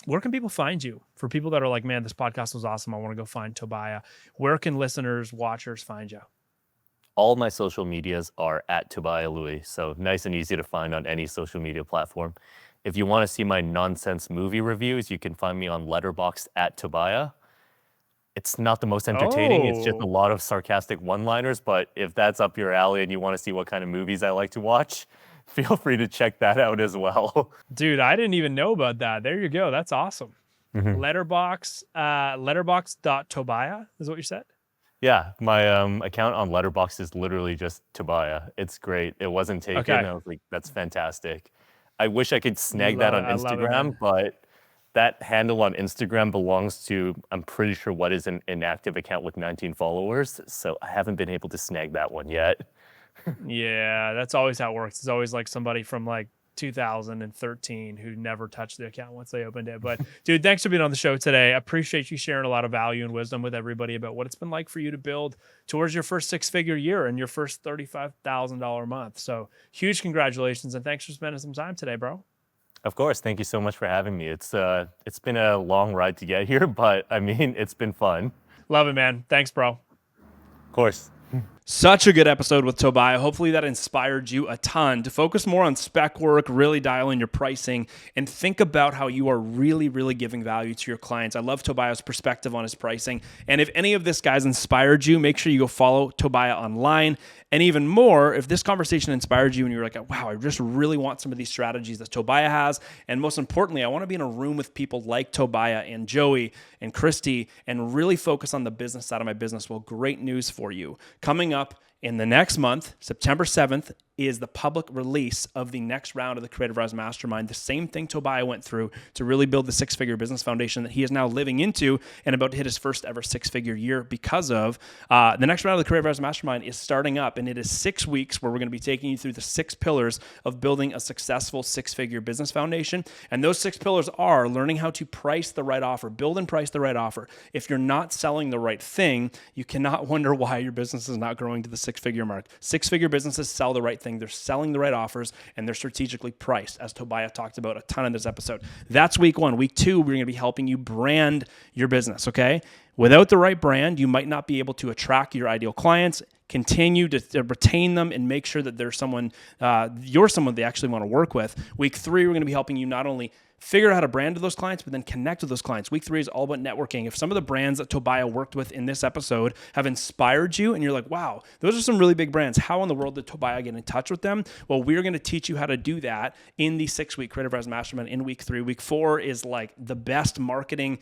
Where can people find you? For people that are like, man, this podcast was awesome, I want to go find Tobiah. Where can listeners, watchers find you? All my social medias are at Tobiah Louis. So nice and easy to find on any social media platform. If you want to see my nonsense movie reviews, you can find me on Letterboxd at Tobiah. It's not the most entertaining. It's just a lot of sarcastic one-liners. But if that's up your alley and you want to see what kind of movies I like to watch, feel free to check that out as well. Dude, I didn't even know about that. There you go. That's awesome. Letterboxd, letterboxd.tobiah is what you said? Yeah, my account on Letterboxd is literally just Tobiah. It's great. It wasn't taken. Okay. I was like, that's fantastic. I wish I could snag that on Instagram, but that handle on Instagram belongs to, I'm pretty sure, what is an inactive account with 19 followers. So I haven't been able to snag that one yet. Yeah, that's always how it works. It's always like somebody from 2013 who never touched the account once they opened it. But dude, thanks for being on the show today. I appreciate you sharing a lot of value and wisdom with everybody about what it's been like for you to build towards your first 6-figure year and your first $35,000 month. So huge congratulations and thanks for spending some time today, bro. Of course. Thank you so much for having me. It's been a long ride to get here, but I mean, it's been fun. Love it, man. Thanks, bro. Of course. Such a good episode with Tobiah. Hopefully that inspired you a ton to focus more on spec work, really dial in your pricing, and think about how you are really, really giving value to your clients. I love Tobiah's perspective on his pricing. And if any of this guys inspired you, make sure you go follow Tobiah online. And even more, if this conversation inspired you and you're like, wow, I just really want some of these strategies that Tobiah has. And most importantly, I want to be in a room with people like Tobiah and Joey and Christy and really focus on the business side of my business. Well, great news for you. Coming up in the next month, September 7th, is the public release of the next round of the Creative Rise Mastermind. The same thing Tobiah went through to really build the six-figure business foundation that he is now living into and about to hit his first ever six-figure year because of. The next round of the Creative Rise Mastermind is starting up, and it is 6 weeks where we're going to be taking you through the 6 pillars of building a successful six-figure business foundation. And those 6 pillars are learning how to price the right offer, build and price the right offer. If you're not selling the right thing, you cannot wonder why your business is not growing to the six-figure mark. Six-figure businesses sell the right thing. They're selling the right offers, and they're strategically priced, as Tobiah talked about a ton in this episode. That's week 1. Week 2, we're going to be helping you brand your business, okay? Without the right brand, you might not be able to attract your ideal clients, continue to retain them, and make sure that there's someone, you're someone they actually want to work with. Week 3, we're going to be helping you not only figure out how to brand to those clients, but then connect with those clients. Week 3 is all about networking. If some of the brands that Tobiah worked with in this episode have inspired you and you're like, wow, those are some really big brands. How in the world did Tobiah get in touch with them? Well, we're going to teach you how to do that in the 6-week Creative Rise Mastermind in week 3. Week 4 is like the best marketing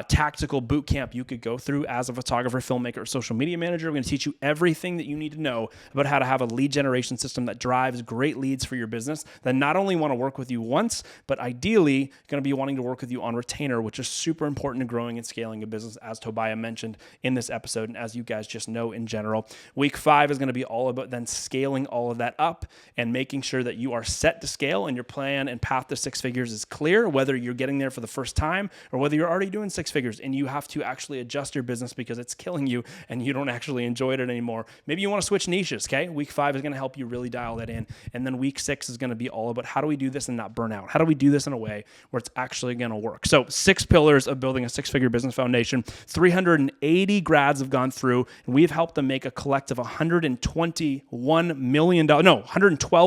tactical boot camp you could go through as a photographer, filmmaker, or social media manager. We're going to teach you everything that you need to know about how to have a lead generation system that drives great leads for your business that not only want to work with you once, but ideally going to be wanting to work with you on retainer, which is super important to growing and scaling a business, as Tobiah mentioned in this episode, and as you guys just know in general. Week 5 is going to be all about then scaling all of that up and making sure that you are set to scale and your plan and path to 6 figures is clear, whether you're getting there for the first time or whether you're already doing 6 figures and you have to actually adjust your business because it's killing you and you don't actually enjoy it anymore. Maybe you want to switch niches, okay? Week 5 is going to help you really dial that in. And then week 6 is going to be all about how do we do this and not burn out? How do we do this in a way where it's actually going to work? So 6 pillars of building a 6-figure business foundation. 380 grads have gone through, and we've helped them make a collective $112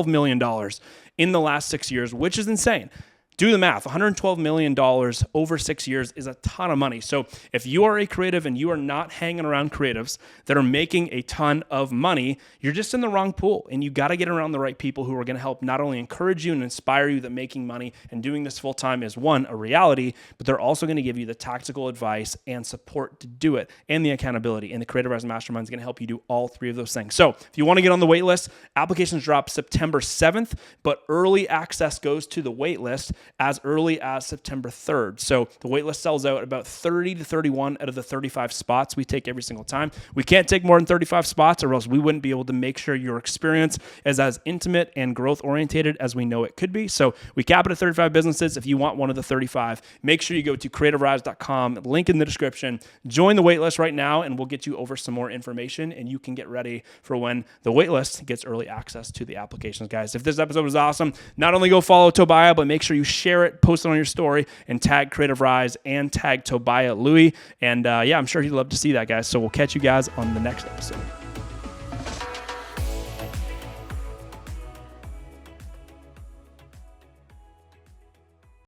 million in the last 6 years, which is insane. Do the math. $112 million over 6 years is a ton of money. So if you are a creative and you are not hanging around creatives that are making a ton of money, you're just in the wrong pool. And you got to get around the right people who are going to help not only encourage you and inspire you that making money and doing this full time is, one, a reality, but they're also going to give you the tactical advice and support to do it and the accountability. And the Creative Rise Mastermind is going to help you do all 3 of those things. So if you want to get on the wait list, applications drop September 7th, but early access goes to the wait list as early as September 3rd. So the waitlist sells out about 30 to 31 out of the 35 spots we take every single time. We can't take more than 35 spots or else we wouldn't be able to make sure your experience is as intimate and growth oriented as we know it could be. So we cap it at 35 businesses. If you want one of the 35, make sure you go to creativerise.com, link in the description, join the waitlist right now, and we'll get you over some more information and you can get ready for when the waitlist gets early access to the applications, guys. If this episode was awesome, not only go follow Tobiah, but make sure you share it, post it on your story, and tag Creative Rise and tag Tobiah Louie. And I'm sure he'd love to see that, guys. So we'll catch you guys on the next episode.